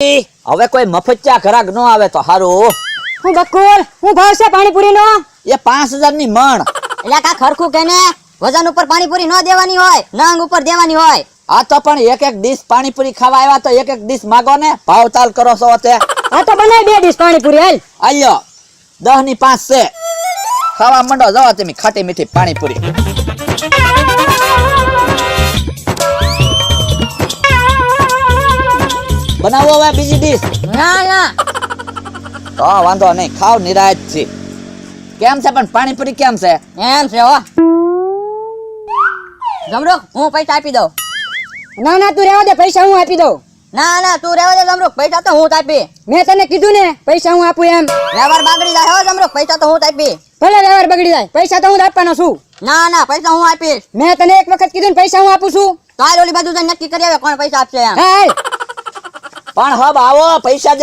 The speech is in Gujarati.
હવે કોઈ મફતિયા ઘરાક નો આવે તો હારું. હું બકુલ હું ભાવ છે પાણીપુરી નો? એ 5000 ની મણ. એટલે કા ખરખું કેને વજન ઉપર પાણીપુરી ન દેવાની હોય, નંગ ઉપર દેવાની હોય. આ તો પણ એક ડીશ પાણીપુરી ખાવા આવ્યા તો એક ડીશ માગો ને. ભાવ તાલ કરો છો તે. આ તો બનાય 2 ડીશ પાણીપુરી હાલ. આલ્યો 10 ની 5 છે. ખાવા મંડો જાવ તમે ખાટી મીઠી પાણીપુરી. બનાવો હવે બીજી ડીશ. ના ના તો વાંધો નહીં, ખાવ નિરાજ છે. કેમ છે પણ પાણીપુરી કેમ છે? એમ છે હો. જમરૂક હું પૈસા આપી દઉં. ના ના તું રહેવા દે, પૈસા હું આપી દઉં. ના ના તું રહેવા દે જમરૂક, પૈસા તો હું જ આપી. મેં તને કીધું ને પૈસા હું આપું એમ. વ્યવહાર બગડી જાય હો જમરૂક, પૈસા તો હું જ આપી. ભલે વ્યવહાર બગડી જાય, પૈસા તો હું જ આપવાનો છું. ના ના પૈસા હું આપીશ. મેં તને એક વખત કીધું ને પૈસા હું આપું છું. તો હાલ ઓલી બાજુ જઈને નક્કી કરી આવે કોણ પૈસા આપશે એમ. હાલ પણ હબ આવો પૈસા